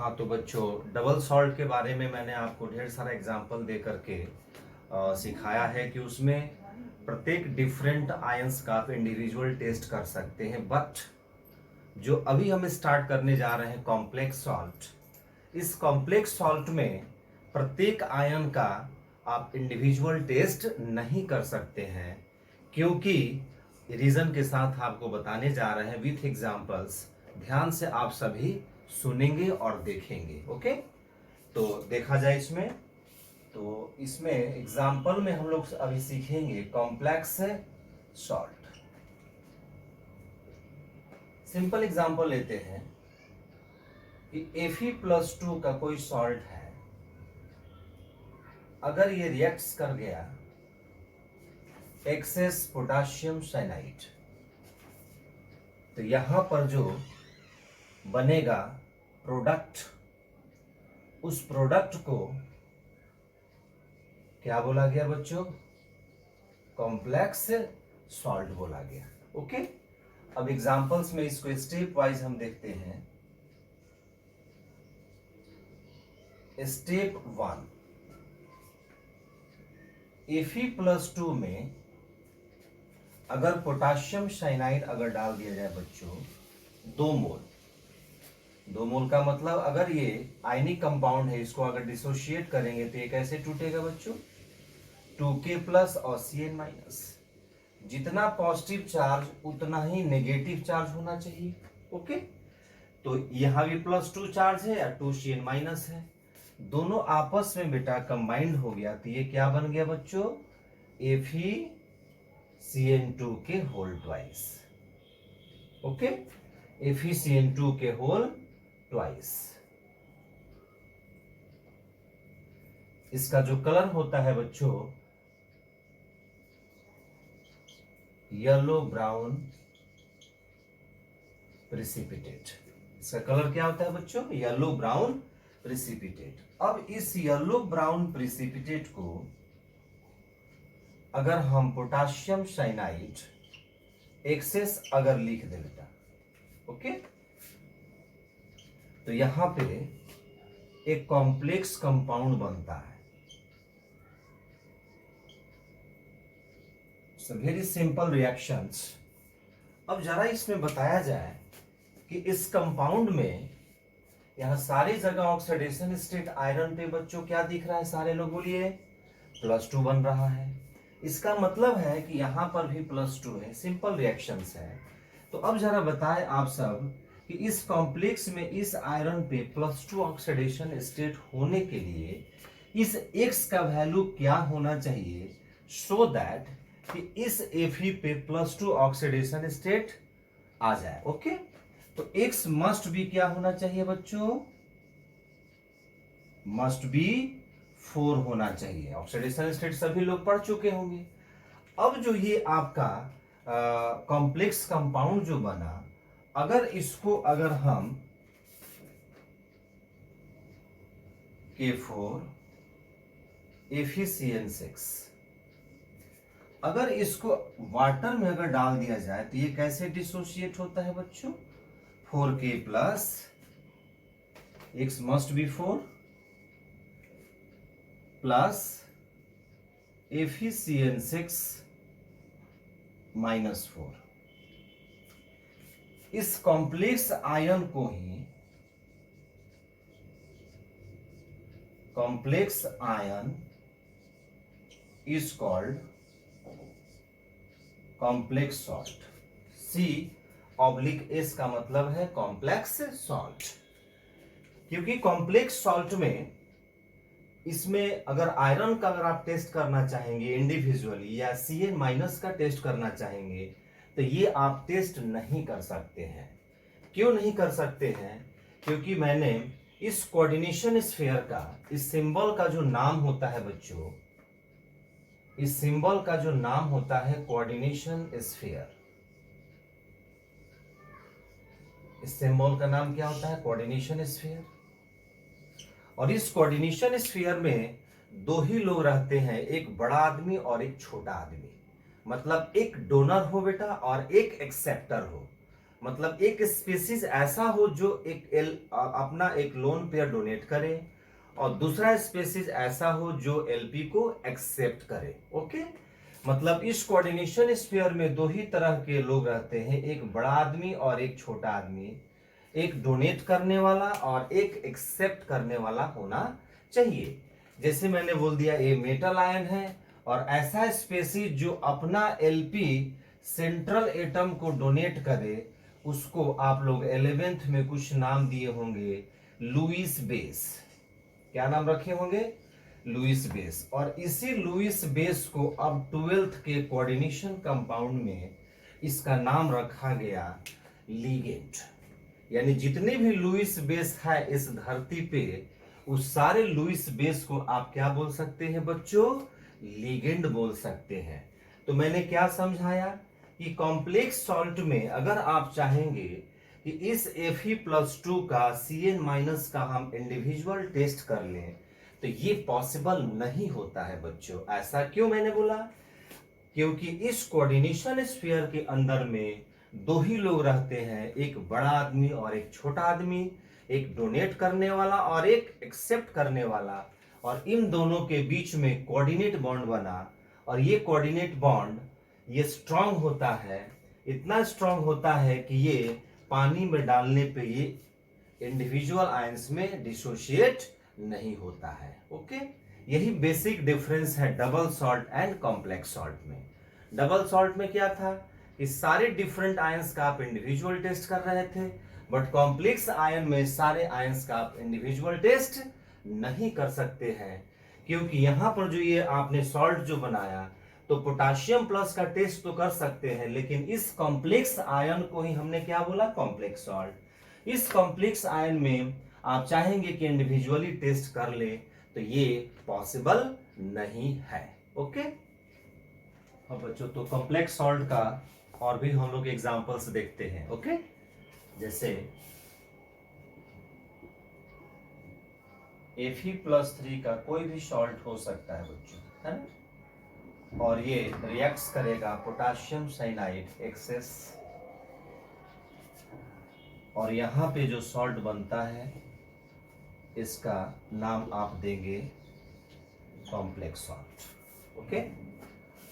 हाँ तो बच्चों, डबल सॉल्ट के बारे में मैंने आपको ढेर सारा एग्जाम्पल दे करके सिखाया है कि उसमें प्रत्येक डिफरेंट आयंस का आप इंडिविजुअल टेस्ट कर सकते हैं। बट जो अभी हम स्टार्ट करने जा रहे हैं कॉम्प्लेक्स सॉल्ट, इस कॉम्प्लेक्स सॉल्ट में प्रत्येक आयन का आप इंडिविजुअल टेस्ट नहीं कर सकते हैं, क्योंकि रीजन के साथ आपको बताने जा रहे हैं विथ एग्जांपल्स। ध्यान से आप सभी सुनेंगे और देखेंगे। ओके, तो देखा जाए इसमें, तो इसमें एग्जांपल में हम लोग अभी सीखेंगे कॉम्प्लेक्स सॉल्ट। सिंपल एग्जांपल लेते हैं कि Fe+2 का कोई सॉल्ट है, अगर ये रिएक्ट्स कर गया एक्सेस पोटाशियम साइनाइड, तो यहां पर जो बनेगा प्रोडक्ट, उस प्रोडक्ट को क्या बोला गया बच्चों? कॉम्प्लेक्स सॉल्ट बोला गया। ओके, अब एग्जांपल्स में इसको स्टेप वाइज हम देखते हैं। स्टेप 1, Fe+2 में अगर पोटाशियम साइनाइड अगर डाल दिया जाए बच्चों 2 मोल, 2 मोल का मतलब अगर ये आयनिक कंपाउंड है, इसको अगर डिसोशिएट करेंगे तो ये कैसे टूटेगा बच्चों? 2K+ और Cn-। जितना पॉजिटिव चार्ज उतना ही नेगेटिव चार्ज होना चाहिए। ओके, तो यहां भी +2 चार्ज है या 2 Cn- है, दोनों आपस में बेटा कंबाइंड हो गया, तो ये क्या बन गया बच्चों? FeCN2 के होल ट्वाइस। ओके, FeCN2 के होल ट्वाइस। इसका जो कलर होता है बच्चों येलो ब्राउन प्रिसिपिटेट। इसका कलर क्या होता है बच्चों? Yellow brown precipitate. अब इस येलो ब्राउन प्रिसिपिटेट को अगर हम पोटाशियम साइनाइड एक्सेस अगर लिख दे बेटा, ओके, तो यहां पे एक कॉम्प्लेक्स कंपाउंड बनता है। Very simple reactions. अब जरा इसमें बताया जाए कि इस कंपाउंड में यहां सारी जगह ऑक्सीडेशन स्टेट आयरन पे बच्चों क्या दिख रहा है? सारे लोग बोलिए +2 बन रहा है। इसका मतलब है कि यहां पर भी +2 है। सिंपल रिएक्शंस है। तो अब जरा बताएं आप सब कि इस कॉम्प्लेक्स में इस आयरन पे +2 ऑक्सीडेशन स्टेट होने के लिए इस X का वैल्यू क्या होना चाहिए, सो दैट कि इस Fe पे +2 ऑक्सीडेशन स्टेट आ जाए। ओके, तो X मस्ट बी क्या होना चाहिए बच्चों? मस्ट बी 4 होना चाहिए। ऑक्सीडेशन स्टेट सभी लोग पढ़ चुके होंगे। अब जो ये आपका कॉम्प्लेक्स कंपाउंड जो बना, अगर इसको अगर हम K4 FeCN6 अगर इसको वाटर में अगर डाल दिया जाए तो ये कैसे डिसोसिएट होता है बच्चों? 4K+ X must be 4 plus FeCN6 -4। इस कॉम्प्लेक्स आयन को ही complex ion is called complex salt. C/S का मतलब है कॉम्प्लेक्स सॉल्ट, क्योंकि कॉम्प्लेक्स सॉल्ट में इसमें अगर आयरन का अगर आप टेस्ट करना चाहेंगे इंडिविजुअली या Cn- का टेस्ट करना चाहेंगे तो ये आप टेस्ट नहीं कर सकते हैं। क्यों नहीं कर सकते हैं? क्योंकि मैंने इस कोऑर्डिनेशन स्फीयर का, इस सिंबल का जो नाम होता है बच्चों, इस सिंबल का जो नाम होता है कोऑर्डिनेशन स्फीयर, इस सिंबल का नाम क्या होता है? Coordination sphere. और इस कोऑर्डिनेशन स्फीयर में 2 ही लोग रहते हैं, एक बड़ा आदमी और एक छोटा आदमी। मतलब एक डोनर हो बेटा और एक एक्सेप्टर हो। मतलब एक स्पीसीज ऐसा हो जो अपना एक लोन पेयर डोनेट करे, और दूसरा स्पीसीज ऐसा हो जो एलपी को एक्सेप्ट करे। ओके, मतलब इस कोऑर्डिनेशन स्फीयर में दो ही तरह के लोग रहते हैं, एक बड़ा आदमी और एक छोटा आदमी, एक डोनेट करने वाला और एक एक्सेप्ट करने वाला होना चाहिए। जैसे मैंने बोल दिया ये मेटल आयन है, और ऐसा स्पेसीज जो अपना एलपी सेंट्रल एटम को डोनेट करे, उसको आप लोग 11th में कुछ नाम दिए होंगे, लुईस बेस। क्या नाम रखे होंगे? Lewis base. और इसी लुईस बेस को अब 12th के कोऑर्डिनेशन कंपाउंड में इसका नाम रखा गया लिगेंड। यानी जितने भी लुईस बेस है इस धरती पे, उस सारे लुईस बेस को आप क्या बोल सकते हैं बच्चों? लिगेंड बोल सकते हैं। तो मैंने क्या समझाया कि कॉम्प्लेक्स सॉल्ट में अगर आप चाहेंगे कि इस Fe+2 का Cn- का हम इंडिविजुअल टेस्ट कर लें, तो ये पॉसिबल नहीं होता है बच्चों। ऐसा क्यों मैंने बोला? क्योंकि इस कोऑर्डिनेशन स्फीयर के अंदर में दो ही लोग रहते हैं, एक बड़ा आदमी और एक छोटा आदमी, एक डोनेट करने वाला और एक एक्सेप्ट करने वाला, और इन दोनों के बीच में कोऑर्डिनेट बॉन्ड बना, और ये कोऑर्डिनेट बॉन्ड ये स्ट्रांग होता है, इतना स्ट्रांग होता है कि ये पानी में डालने पे ये इंडिविजुअल आयंस में डिसोशिएट नहीं होता है। ओके, यही बेसिक डिफरेंस है double salt and complex salt में। डबल सॉल्ट में क्या था कि सारे डिफरेंट आयंस का आप इंडिविजुअल टेस्ट कर रहे थे, बट कॉम्प्लेक्स आयन में सारे आयंस का आप इंडिविजुअल टेस्ट नहीं कर सकते हैं, क्योंकि यहां पर जो ये आपने सॉल्ट जो बनाया, तो पोटाशियम प्लस का टेस्ट तो कर सकते हैं, लेकिन इस कॉम्प्लेक्स आयन को ही हमने क्या बोला? Complex salt. इस कॉम्प्लेक्स आयन में आप चाहेंगे कि इंडिविजुअली टेस्ट कर ले, तो ये पॉसिबल नहीं है। ओके, अब बच्चों तो कॉम्प्लेक्स सॉल्ट का और भी हम लोग एग्जांपल्स देखते हैं। ओके, जैसे Fe+3 का कोई भी सॉल्ट हो सकता है बच्चों, है ना, और ये रिएक्ट्स करेगा पोटाशियम साइनाइड एक्सेस, और यहां पे जो सॉल्ट बनता है इसका नाम आप देंगे कॉम्प्लेक्स सॉल्ट। ओके,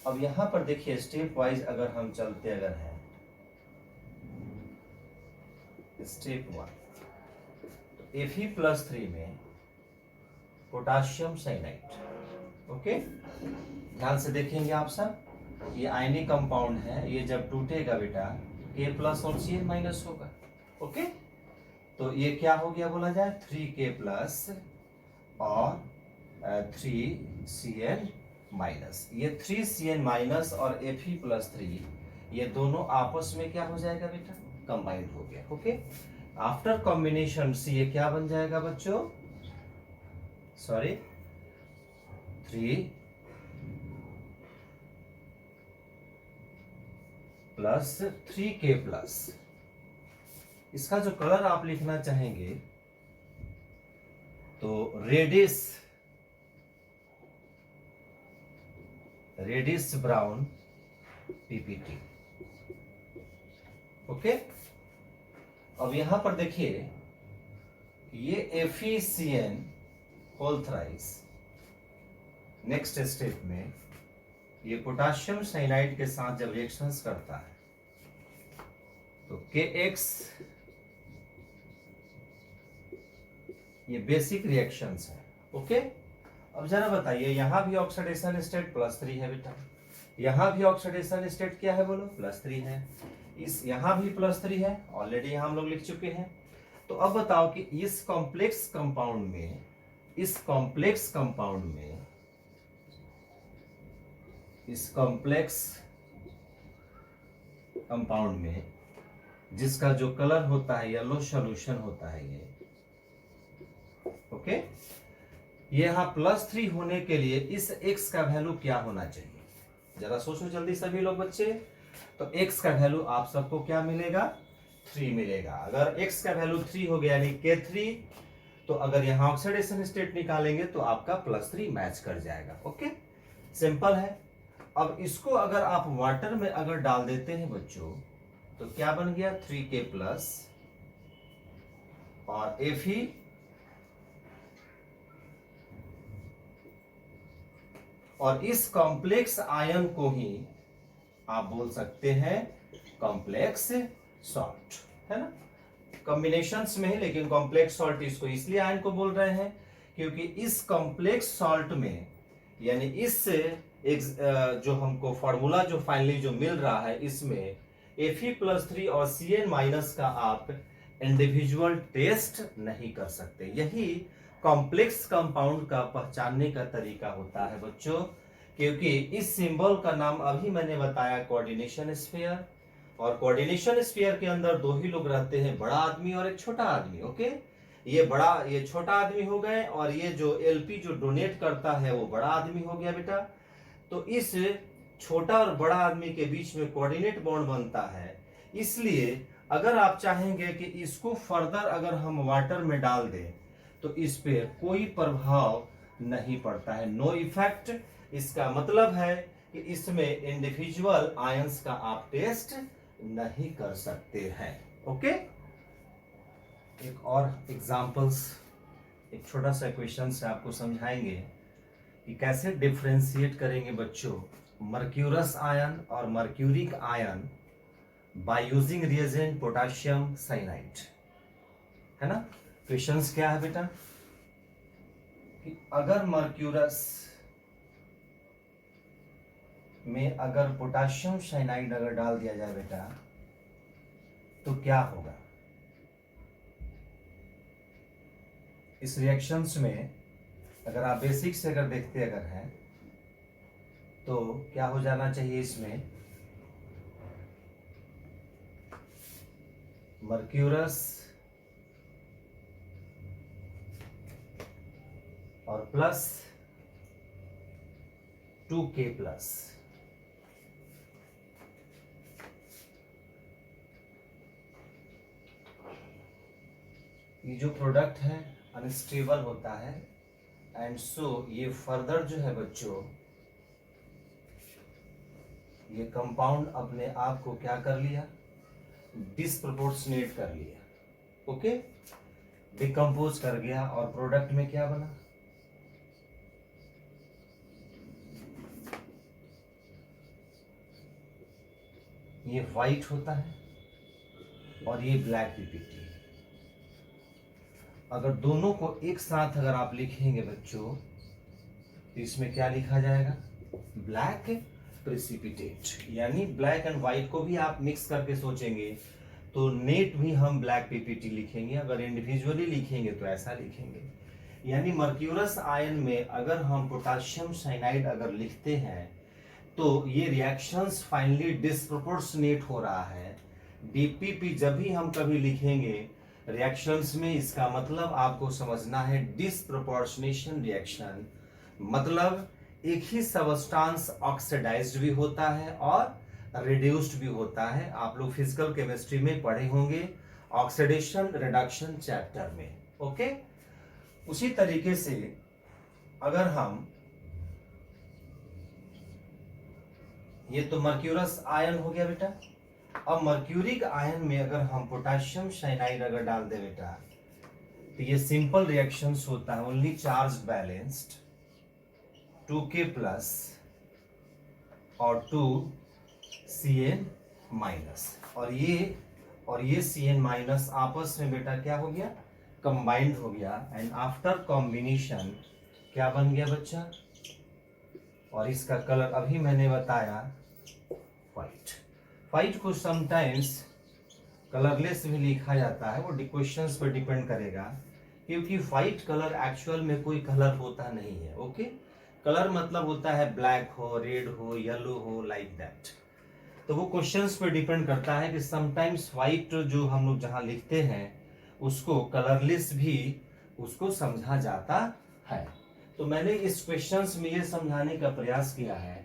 अब यहां पर देखिए स्टेप वाइज अगर हम चलते अगर हैं, स्टेप 1 तो Fe+3 में पोटाशियम साइनाइड। ओके, ध्यान से देखेंगे आप सब, ये आयनिक कंपाउंड है, ये जब टूटेगा बेटा K+ और Cn- होगा। ओके, तो ये क्या हो गया बोला जाए? 3K+ और 3Cn-। ये 3Cn- और Fe+3 ये दोनों आपस में क्या हो जाएगा बेटा? कंबाइंड हो गया। ओके, आफ्टर कॉम्बिनेशन से ये क्या बन जाएगा बच्चों? Sorry, 3 plus 3K+। इसका जो कलर आप लिखना चाहेंगे तो रेडिश ब्राउन पीपीटी। ओके, अब यहां पर देखिए ये FeCN whole thrice, next step में ये पोटाशियम साइनाइड के साथ जब रिएक्शंस करता है तो KX, ये बेसिक रिएक्शंस है। ओके, अब जरा बताइए यहां भी ऑक्सीडेशन स्टेट +3 है बेटा, यहां भी ऑक्सीडेशन स्टेट क्या है बोलो? +3 है। इस यहां भी +3 है, ऑलरेडी यहां हम लोग लिख चुके हैं। तो अब बताओ कि इस कॉम्प्लेक्स कंपाउंड में, इस कॉम्प्लेक्स कंपाउंड में जिसका जो कलर होता है येलो सॉल्यूशन होता है ये। ओके, ये यहां +3 होने के लिए इस x का वैल्यू क्या होना चाहिए? जरा सोचो जल्दी सभी लोग बच्चे। तो x का वैल्यू आप सबको क्या मिलेगा? 3 मिलेगा। अगर x का वैल्यू 3 हो गया यानी K3, तो अगर यहां ऑक्सीडेशन स्टेट निकालेंगे तो आपका +3 मैच कर जाएगा। ओके, सिंपल है। अब इसको अगर आप वाटर में अगर डाल देते हैं बच्चों, तो क्या बन गया 3K प्लस और Fe और इस कॉम्प्लेक्स आयन को ही आप बोल सकते हैं कॉम्प्लेक्स सॉल्ट, है ना, कॉम्बिनेशंस में ही, लेकिन कॉम्प्लेक्स सॉल्ट इसको इसलिए आयन को बोल रहे हैं क्योंकि इस कॉम्प्लेक्स सॉल्ट में, यानी इस जो हमको फॉर्मूला जो फाइनली जो मिल रहा है, इसमें Fe+3 और Cn- का आप इंडिविजुअल टेस्ट नहीं कर सकते। यही कॉम्प्लेक्स कंपाउंड का पहचानने का तरीका होता है बच्चों, क्योंकि इस सिंबल का नाम अभी मैंने बताया कोऑर्डिनेशन स्फीयर, और कोऑर्डिनेशन स्फीयर के अंदर दो ही लोग रहते हैं, बड़ा आदमी और एक छोटा आदमी। ओके, ये छोटा आदमी हो गए और ये जो एलपी जो डोनेट करता है वो बड़ा आदमी हो गया बेटा। तो इस छोटा और बड़ा आदमी के बीच में कोऑर्डिनेट बॉन्ड बनता है, इसलिए अगर आप चाहेंगे कि इसको फर्दर अगर हम वाटर में डाल दें तो इस पे कोई प्रभाव नहीं पड़ता है, नो इफेक्ट। इसका मतलब है कि इसमें इंडिविजुअल आयंस का आप टेस्ट नहीं कर सकते हैं। ओके, एक और एग्जांपल्स, एक छोटा सा क्वेश्चन से आपको समझाएंगे कि कैसे डिफरेंशिएट करेंगे बच्चों मर्क्यूरस आयन और mercuric ion by using reagent potassium cyanide, है ना। क्वेश्चंस क्या है बेटा कि अगर मर्क्यूरस में अगर पोटेशियम साइनाइड अगर डाल दिया जाए बेटा तो क्या होगा। इस रिएक्शंस में अगर आप बेसिक से अगर देखते अगर हैं तो क्या हो जाना चाहिए, इसमें मर्क्यूरस और प्लस 2K प्लस, ये जो प्रोडक्ट है अनस्टेबल होता है, एंड सो ये फर्दर जो है बच्चों ये कंपाउंड अपने आप को क्या कर लिया, डिसप्रोपोर्शनेट कर लिया। ओके, डिकम्पोज कर गया और प्रोडक्ट में क्या बना, ये व्हाइट होता है और ये ब्लैक पीपीटी। अगर दोनों को एक साथ अगर आप लिखेंगे बच्चों तो इसमें क्या लिखा जाएगा, ब्लैक प्रेसिपिटेट। यानी ब्लैक एंड व्हाइट को भी आप मिक्स करके सोचेंगे तो नेट भी हम ब्लैक पीपीटी लिखेंगे, अगर इंडिविजुअली लिखेंगे तो ऐसा लिखेंगे। यानी मर्क्यूरस आयन में अगर हम पोटेशियम साइनाइड अगर लिखते हैं तो ये रिएक्शंस फाइनली डिस्प्रोपोर्शनेट हो रहा है। डीपीपी जब भी हम कभी लिखेंगे रिएक्शंस में, इसका मतलब आपको समझना है डिस्प्रोपोर्शनेशन रिएक्शन, मतलब एक ही सबस्टांस ऑक्सीडाइज्ड भी होता है और रिड्यूस्ड भी होता है। आप लोग फिजिकल केमिस्ट्री में पढ़े होंगे ऑक्सीडेशन रिडक्शन चैप्टर में। ओके, उसी तरीके से अगर हम, ये तो मर्क्यूरस आयन हो गया बेटा, अब मर्क्यूरिक आयन में अगर हम पोटेशियम साइनाइड अगर डाल दे बेटा तो ये सिंपल रिएक्शंस होता है, only charge balanced 2K plus और 2Cn माइनस, और ये Cn माइनस आपस में बेटा क्या हो गया, कंबाइंड हो गया, एंड आफ्टर कॉम्बिनेशन क्या बन गया बच्चा, और इसका कलर अभी मैंने बताया व्हाइट। व्हाइट को समटाइम्स कलरलेस भी लिखा जाता है, वो क्वेश्चंस पर डिपेंड करेगा, क्योंकि व्हाइट कलर एक्चुअल में कोई कलर होता नहीं है। ओके, कलर मतलब होता है ब्लैक हो, रेड हो, येलो हो, लाइक दैट। तो वो क्वेश्चंस पे डिपेंड करता है कि समटाइम्स व्हाइट जो हम लोग जहां लिखते हैं उसको कलरलेस भी उसको समझा जाता है। तो मैंने इस क्वेश्चंस में ये समझाने का प्रयास किया है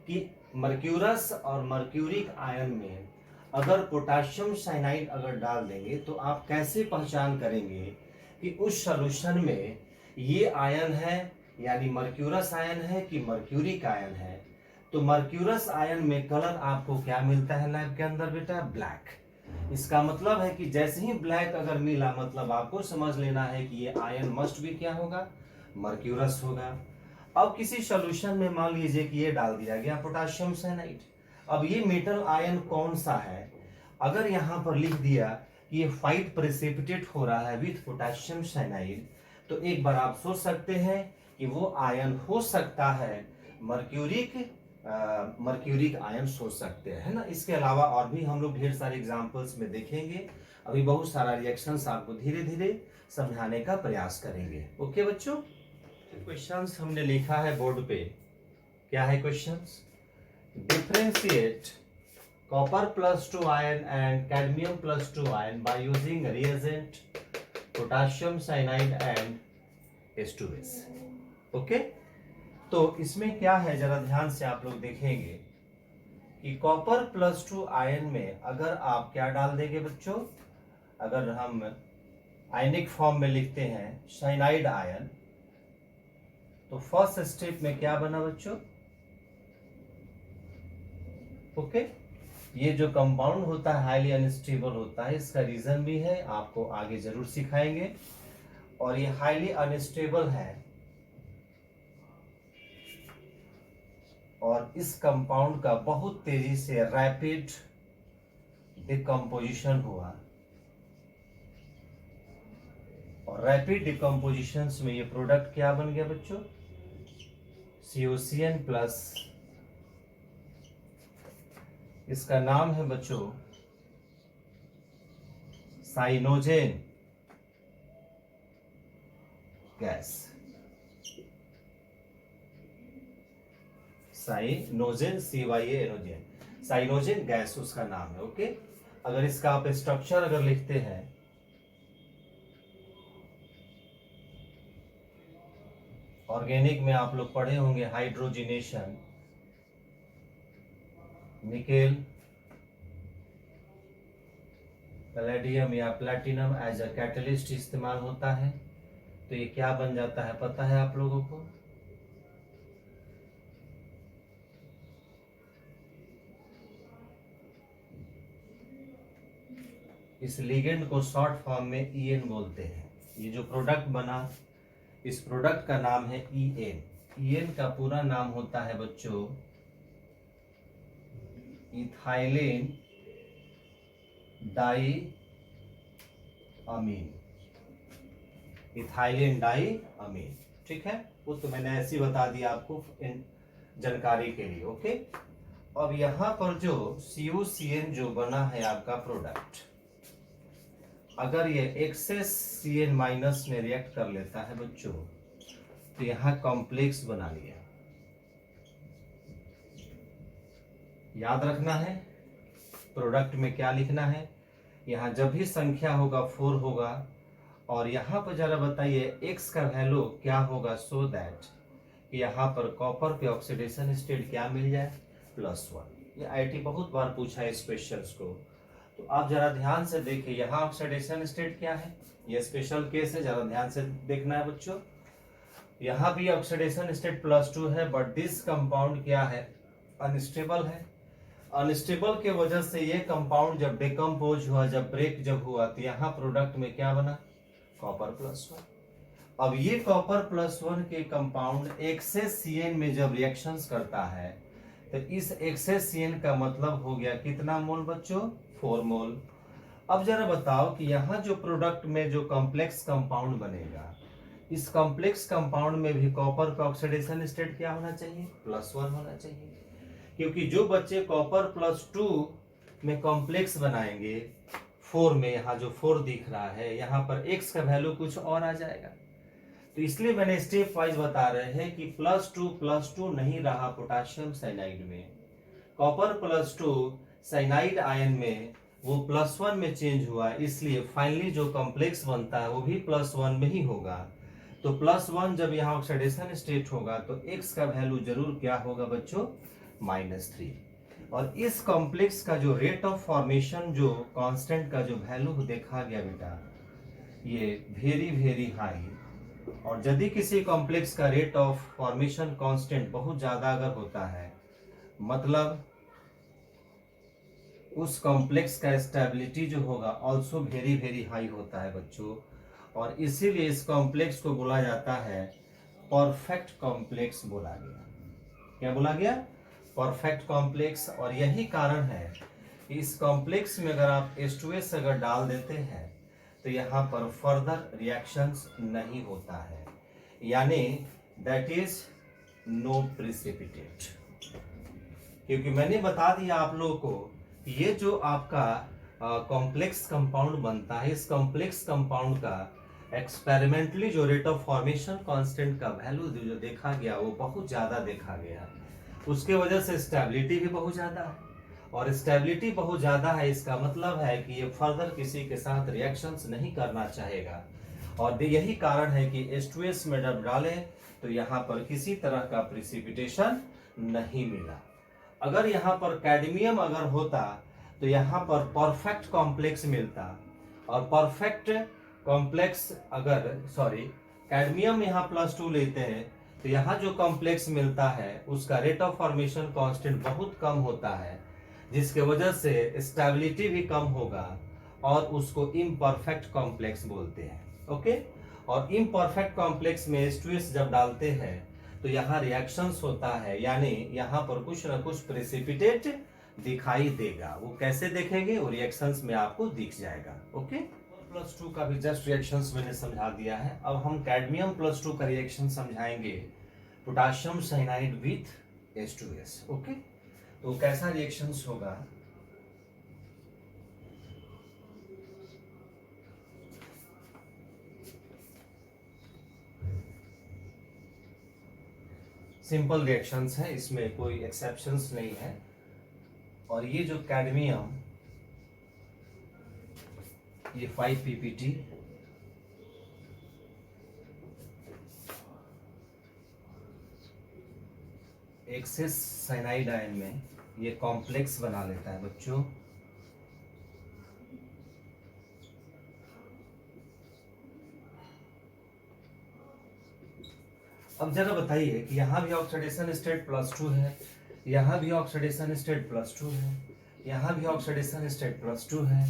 कि मर्क्यूरस और मर्क्यूरिक आयन में अगर पोटेशियम साइनाइड अगर डाल देंगे तो आप कैसे पहचान करेंगे कि उस सॉल्यूशन में ये आयन है, यानी मर्क्यूरस आयन है कि मर्क्यूरिक आयन है। तो मर्क्यूरस आयन में कलर आपको क्या मिलता है लैब के अंदर बेटा? ब्लैक। इसका मतलब है कि जैसे ही ब्लैक अगर मिला, मतलब आपको समझ लेना है कि ये आयन मस्ट भी क्या होगा? मर्क्यूरस होगा। अब किसी सॉल्यूशन में मान लीजिए कि ये डाल दिया गया पोटाशियम साइनाइड। अब ये मेटल आयन कौन सा है? अगर यहां पर लिख दिया कि ये फाइट प्रेसिपिटेट हो रहा है विथ पोटाशियम साइनाइड, तो एक बार आप सोच सकते हैं कि वो आयन हो सकता है मर्क्यूरिक आयन सोच सकते हैं, है ना। इसके अलावा और भी हम लोग ढेर सारे एग्जांपल्स में देखेंगे। अभी बहुत सारा रिएक्शंस आपको धीरे धीरे समझाने का प्रयास करेंगे। ओके बच्चों, क्वेश्चंस हमने लिखा है बोर्ड पे। क्या है questions? Differentiate copper +2 ion and cadmium +2 ion by using reagent potassium cyanide and H2S। Okay, तो इसमें क्या है जरा ध्यान से आप लोग देखेंगे कि कॉपर +2 आयन में अगर आप क्या डाल देंगे बच्चों? अगर हम आयनिक फॉर्म में लिखते हैं साइनाइड आयन, तो फर्स्ट स्टेप में क्या बना बच्चों? ओके, ये जो कंपाउंड होता है हाईली अनस्टेबल होता है, इसका रीजन भी है, आपको आगे जरूर सिखाएंगे। और ये हाईली अनस्टेबल है और इस कंपाउंड का बहुत तेजी से रैपिड डिकम्पोजिशन हुआ, और रैपिड डिकम्पोजिशन में ये प्रोडक्ट क्या बन गया बच्चों? COCN प्लस, इसका नाम है बच्चों साइनोजेन गैस। साइनोजेन, CYANOGEN, साइनोजेन गैस उसका नाम है। ओके, अगर इसका आप स्ट्रक्चर अगर लिखते हैं, ऑर्गेनिक में आप लोग पढ़े होंगे हाइड्रोजिनेशन, निकेल, पैलेडियम या प्लैटिनम एज अ कैटलिस्ट इस्तेमाल होता है, तो ये क्या बन जाता है पता है आप लोगों को? इस लिगेंड को शॉर्ट फॉर्म में EN बोलते हैं। ये जो प्रोडक्ट बना, इस प्रोडक्ट का नाम है EN। EN का पूरा नाम होता है बच्चों इथाइलेन डाई अमीन। इथाइलेन डाई अमीन, ठीक है, वो तो मैंने ऐसे ही बता दिया आपको जानकारी के लिए। ओके, अब यहां पर जो COCN जो बना है आपका प्रोडक्ट, अगर ये एक्सेस CN माइनस में रिएक्ट कर लेता है बच्चों, तो यहां कॉम्प्लेक्स बना लिया। याद रखना है प्रोडक्ट में क्या लिखना है, यहां जब भी संख्या होगा 4 होगा, और यहां पर जरा बताइए x का वैल्यू क्या होगा, सो दैट यहां पर कॉपर पे ऑक्सीडेशन स्टेट क्या मिल जाए? +1। ये IT बहुत बार पूछा है इस क्वेश्चंस को, तो आप जरा ध्यान से देखिए यहाँ ऑक्सीडेशन स्टेट क्या है। ये स्पेशल केस है, जरा ध्यान से देखना है बच्चों। यहाँ भी ऑक्सीडेशन स्टेट +2 है, बट दिस कंपाउंड क्या है? अनस्टेबल है। अनस्टेबल के वजह से ये कंपाउंड जब डिकम्पोज हुआ, जब ब्रेक जब हुआ, तो यहाँ प्रोडक्ट में क्या बना? कॉपर +1। अब ये कॉपर +1 के कंपाउंड एक्सेस CN में जब रिएक्शंस करता है, तो इस एक्सेस CN का मतलब हो गया कितना मोल बच्चों? 4 मोल। अब जरा बताओ कि यहाँ जो प्रोडक्ट में जो कॉम्प्लेक्स कंपाउंड बनेगा, इस कॉम्प्लेक्स कंपाउंड में भी कॉपर का ऑक्सीडेशन स्टेट क्या होना चाहिए? +1 होना चाहिए, क्योंकि जो बच्चे कॉपर +2 में कॉम्प्लेक्स बनाएंगे 4 में, यहाँ जो 4 दिख रहा है, यहाँ पर x का वैल्यू कुछ और आ जाएगा। तो इसलिए मैंने स्टेप वाइज बता रहे हैं कि +2 नहीं रहा पोटाशियम साइनाइड में, कॉपर +2 साइनाइड आयन में वो +1 में चेंज हुआ, इसलिए फाइनली जो कॉम्प्लेक्स बनता है वो भी +1 में ही होगा। तो +1 जब यहाँ ऑक्सीडेशन स्टेट होगा, तो x का वैल्यू जरूर क्या होगा बच्चों? -3। और इस कॉम्प्लेक्स का जो रेट ऑफ फॉर्मेशन, जो कांस्टेंट का जो वैल्यू देखा गया बेटा, ये वेरी वेरी हाई। और यदि किसी कॉम्प्लेक्स का रेट ऑफ फॉर्मेशन कांस्टेंट बहुत ज्यादा अगर होता है, मतलब उस कॉम्प्लेक्स का स्टेबिलिटी जो होगा ऑल्सो वेरी वेरी हाई होता है बच्चों, और इसीलिए इस कॉम्प्लेक्स को बोला जाता है परफेक्ट कॉम्प्लेक्स बोला गया। क्या बोला गया? Perfect complex. और यही कारण है कि इस कॉम्प्लेक्स में अगर आप H2S अगर डाल देते हैं तो यहाँ पर फर्दर रिएक्शंस नहीं होता है, यानी दैट इज नो प्रिसिपिटेट। क्योंकि मैंने बता दिया आप लोगों को कि ये जो आपका कॉम्प्लेक्स कंपाउंड बनता है, इस कॉम्प्लेक्स कंपाउंड का एक्सपेरिमेंटली जो रेट ऑफ फॉर्मेशन कांस्टेंट का वैल्यू जो देखा गया वो बहुत ज़्यादा देखा गया, उसके वजह से स्टेबिलिटी भी बहुत ज़्यादा है। और स्टेबिलिटी बहुत ज़्यादा है, इसका मतलब है कि ये फर्दर किसी के साथ रिएक्शंस नहीं करना चाहेगा। और यही कारण है कि H2S में जब डालें तो यहाँ पर किसी तरह का प्रिसिपिटेशन नहीं मिला। अगर यहाँ पर कैडमियम अगर होता तो यहाँ पर परफेक्ट कॉम्प्लेक्स मिलता, और परफेक्ट कॉम्प्लेक्स अगर कैडमियम यहाँ +2 लेते हैं तो यहाँ जो कॉम्प्लेक्स मिलता है उसका रेट ऑफ फॉर्मेशन कांस्टेंट बहुत कम होता है, जिसके वजह से स्टेबिलिटी भी कम होगा और उसको इम्परफेक्ट कॉम्प्लेक्स बोलते हैं। ओके, और इम्परफेक्ट कॉम्प्लेक्स में H2S जब डालते हैं तो यहाँ रिएक्शंस होता है, यानी यहाँ पर कुछ ना कुछ प्रेसिपिटेट दिखाई देगा। वो कैसे देखेंगे? वो रिएक्शंस में आपको दिख जाएगा। ओके, +2 का भी जस्ट रिएक्शंस मैंने समझा दिया है। अब हम कैडमियम +2 का रिएक्शन समझाएंगे potassium cyanide with H2S। Okay, तो कैसा रिएक्शंस होगा? सिंपल रिएक्शंस है, इसमें कोई एक्सेप्शंस नहीं है। और ये जो कैडमियम, ये 5 ppt एक्सेस साइनाइड आयन में ये कॉम्प्लेक्स बना लेता है बच्चों। अब जरा बताइए कि यहाँ भी ऑक्सीडेशन स्टेट +2 है, यहाँ भी ऑक्सीडेशन स्टेट +2 है, यहाँ भी ऑक्सीडेशन स्टेट +2 है।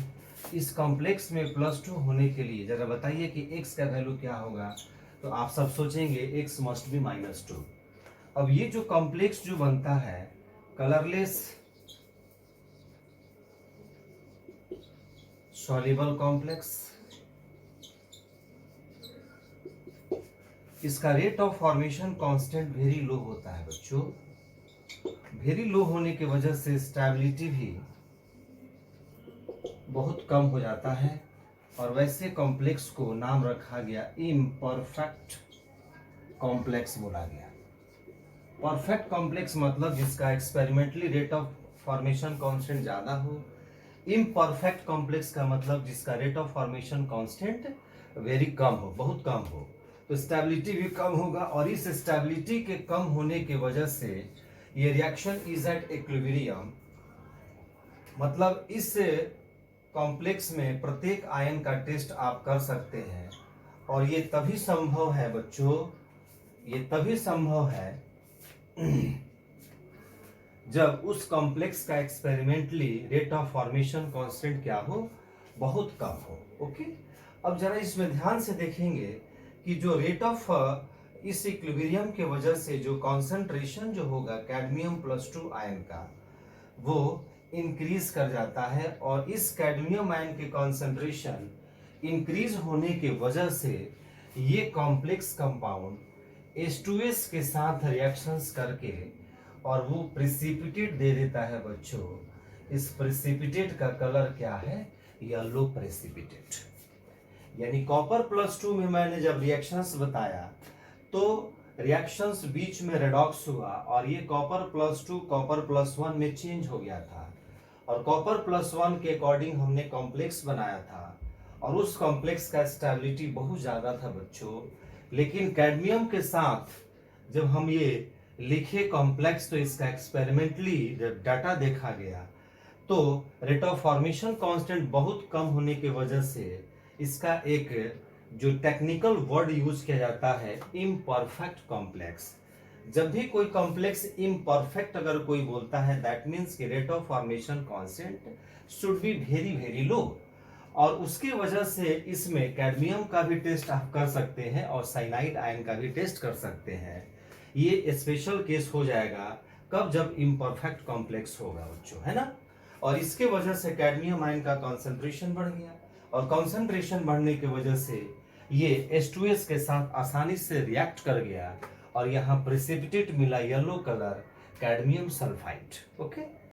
इस कॉम्प्लेक्स में +2 होने के लिए जरा बताइए कि x का वैल्यू क्या होगा? तो आप सब सोचेंगे x मस्ट बी -2। अब ये जो कॉम्प्लेक्स जो बनता है कलरलेस सॉल्युबल कॉम्प्लेक्स, इसका rate of formation constant very low होता है बच्चों। वेरी लो होने की वजह से स्टेबिलिटी भी बहुत कम हो जाता है, और वैसे कॉम्प्लेक्स को नाम रखा गया इम्परफेक्ट कॉम्प्लेक्स बोला गया। परफेक्ट कॉम्प्लेक्स मतलब जिसका experimentally rate of formation constant ज्यादा हो। इम्परफेक्ट कॉम्प्लेक्स का मतलब जिसका rate of formation constant very कम हो, बहुत कम हो, तो स्टेबिलिटी भी कम होगा। और इस स्टेबिलिटी के कम होने की वजह से ये रिएक्शन इज एट इक्विलिब्रियम, मतलब इस कॉम्प्लेक्स में प्रत्येक आयन का टेस्ट आप कर सकते हैं। और ये तभी संभव है बच्चों, ये तभी संभव है जब उस कॉम्प्लेक्स का experimentally rate of formation constant क्या हो? बहुत कम हो। ओके, अब जरा इसमें ध्यान से देखेंगे कि जो रेट ऑफ इस इक्विलिब्रियम के वजह से जो कॉन्सेंट्रेशन जो होगा कैडमियम +2 आयन का वो इंक्रीज कर जाता है, और इस कैडमियम आयन के कॉन्सेंट्रेशन इंक्रीज होने की वजह से ये कॉम्प्लेक्स कंपाउंड H2S के साथ रिएक्शंस करके और वो प्रेसिपिटेट दे देता है बच्चों। इस प्रेसिपिटेट का कलर क्या है? Yellow precipitate. यानी कॉपर +2 में मैंने जब रिएक्शंस बताया तो रिएक्शंस बीच में रेडॉक्स हुआ, और ये कॉपर +2 कॉपर +1 में चेंज हो गया था, और कॉपर +1 के अकॉर्डिंग हमने कॉम्प्लेक्स बनाया था, और उस कॉम्प्लेक्स का स्टेबिलिटी बहुत ज्यादा था बच्चों। लेकिन कैडमियम के साथ जब हम ये लिखे कॉम्प्लेक्स तो इसका एक्सपेरिमेंटली जब डाटा देखा गया तो रेट ऑफ फॉर्मेशन कांस्टेंट बहुत कम होने की वजह से इसका एक जो टेक्निकल वर्ड यूज किया जाता है इम्परफेक्ट कॉम्प्लेक्स, जब भी कोई कॉम्प्लेक्स इम्परफेक्ट अगर कोई बोलता है, दैट मीन्स कि rate of formation constant should be very very low. और उसकी वजह से इसमें कैडमियम का भी टेस्ट आप कर सकते हैं और साइनाइड आयन का भी टेस्ट कर सकते हैं। ये स्पेशल केस हो जाएगा कब, जब इम्परफेक्ट कॉम्प्लेक्स होगा बच्चों, है ना। और इसके वजह से कैडमियम आयन का कॉन्सेंट्रेशन बढ़ गया, और कॉन्सेंट्रेशन बढ़ने की वजह से ये H2S के साथ आसानी से रिएक्ट कर गया और यहाँ प्रेसिपिटेट मिला yellow colour cadmium sulphide. Okay.